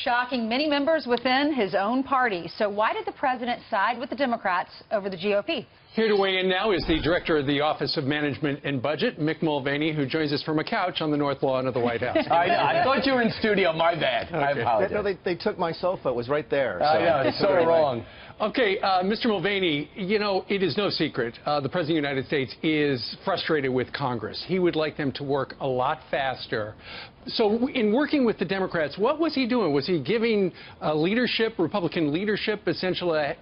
shocking many members within his own party. So why did the president side with the Democrats over the GOP? Here to weigh in now is the director of the Office of Management and Budget, Mick Mulvaney, who joins us from a couch on the north lawn of the White House. I thought you were in studio. My bad. Okay. I apologize. No, they took my sofa. It was right there. So. I know. It's so wrong. Okay, Mr. Mulvaney, you know, it is no secret the President of the United States is frustrated with Congress. He would like them to work a lot faster. So in working with the Democrats, what was he doing? Was he giving leadership, Republican leadership, essentially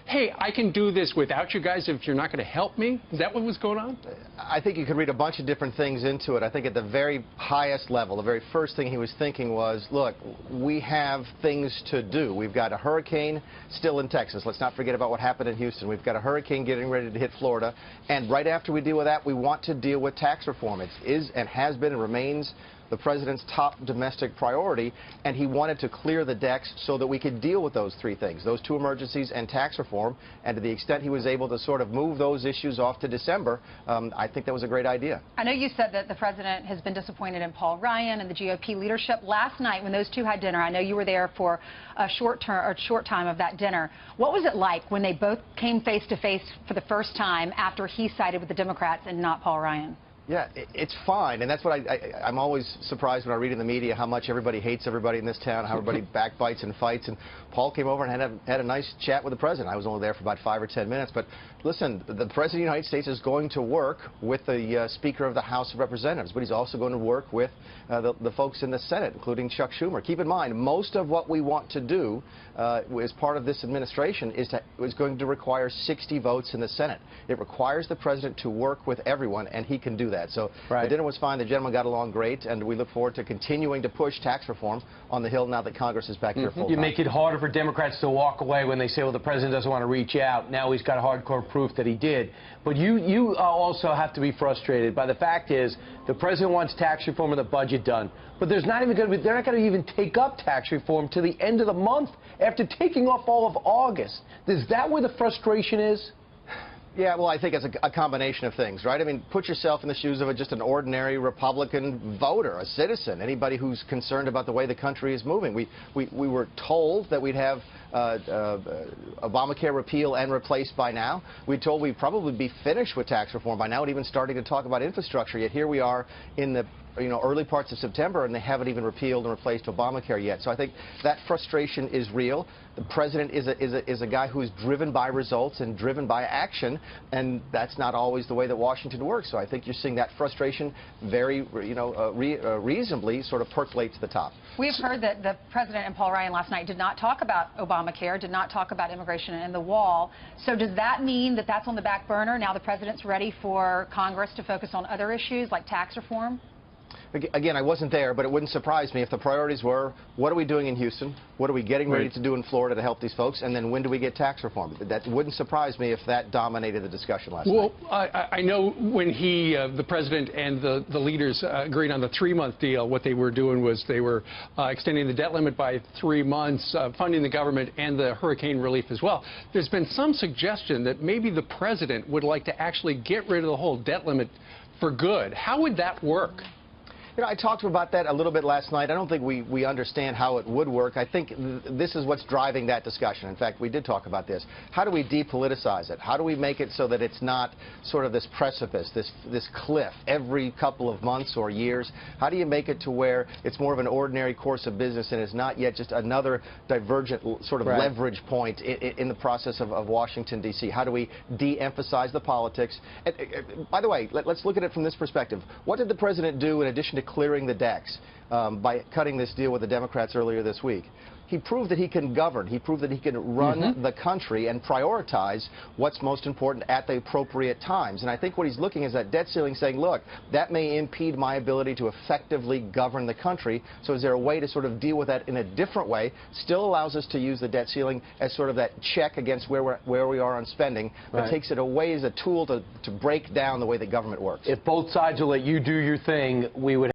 hey, I can do this without you guys if you're not going to help me? Is that what was going on? I think you could read a bunch of different things into it. I think at the very highest level, the very first thing he was thinking was, look, we have things to do. We've got a hurricane still in Texas. Let's not forget about what happened in Houston. We've got a hurricane getting ready to hit Florida. And right after we deal with that, we want to deal with tax reform. It is and has been and remains the president's top domestic priority, and he wanted to clear the decks so that we could deal with those three things, those two emergencies and tax reform. And to the extent he was able to sort of move those issues off to December, I think that was a great idea. I know you said that the president has been disappointed in Paul Ryan and the GOP leadership. Last night when those two had dinner, I know you were there for a short time of that dinner. What was it like when they both came face to face for the first time after he sided with the Democrats and not Paul Ryan? Yeah, it's fine, and that's what I'm always surprised when I read in the media how much everybody hates everybody in this town, how everybody backbites and fights. And Paul came over and had a nice chat with the president. I was only there for about 5 or 10 minutes, but listen, the president of the United States is going to work with the Speaker of the House of Representatives, but he's also going to work with the folks in the Senate, including Chuck Schumer. Keep in mind, most of what we want to do as part of this administration is going to require 60 votes in the Senate. It requires the president to work with everyone, and he can do that. So the dinner was fine. The gentlemen got along great, and we look forward to continuing to push tax reform on the Hill now that Congress is back here full time. You make it harder for Democrats to walk away when they say, well, the president doesn't want to reach out. Now he's got hardcore proof that he did. But you also have to be frustrated by the fact is the president wants tax reform and the budget done. But there's not even going to be, they're not going to even take up tax reform to the end of the month after taking off all of August. Is that where the frustration is? Yeah, well, I think it's a combination of things, right? I mean, put yourself in the shoes of just an ordinary Republican voter, a citizen, anybody who's concerned about the way the country is moving. We were told that we'd have Obamacare repeal and replaced by now. We were told we'd probably be finished with tax reform by now and even starting to talk about infrastructure, yet here we are in the early parts of September, and they haven't even repealed and replaced Obamacare yet. So I think that frustration is real. The president is a guy who is driven by results and driven by action, and that's not always the way that Washington works. So I think you're seeing that frustration very, reasonably sort of percolate to the top. We've heard that the president and Paul Ryan last night did not talk about Obamacare, did not talk about immigration and the wall. So does that mean that that's on the back burner? Now the president's ready for Congress to focus on other issues like tax reform? Again, I wasn't there, but it wouldn't surprise me if the priorities were, what are we doing in Houston? What are we getting ready to do in Florida to help these folks? And then when do we get tax reform? That wouldn't surprise me if that dominated the discussion last night. Well, I know when the president and the leaders agreed on the 3-month deal, what they were doing was they were extending the debt limit by 3 months, funding the government and the hurricane relief as well. There's been some suggestion that maybe the president would like to actually get rid of the whole debt limit for good. How would that work? I talked about that a little bit last night. I don't think we understand how it would work. I think this is what's driving that discussion. In fact, we did talk about this. How do we depoliticize it? How do we make it so that it's not sort of this precipice, this cliff every couple of months or years? How do you make it to where it's more of an ordinary course of business and is not yet just another divergent sort of leverage point in the process of Washington, D.C.? How do we de-emphasize the politics? And, by the way, let's look at it from this perspective. What did the president do in addition to clearing the decks by cutting this deal with the Democrats earlier this week? He proved that he can govern. He proved that he can run the country and prioritize what's most important at the appropriate times. And I think what he's looking is that debt ceiling saying, look, that may impede my ability to effectively govern the country. So is there a way to sort of deal with that in a different way? Still allows us to use the debt ceiling as sort of that check against where we are on spending, but takes it away as a tool to break down the way that government works. If both sides will let you do your thing, we would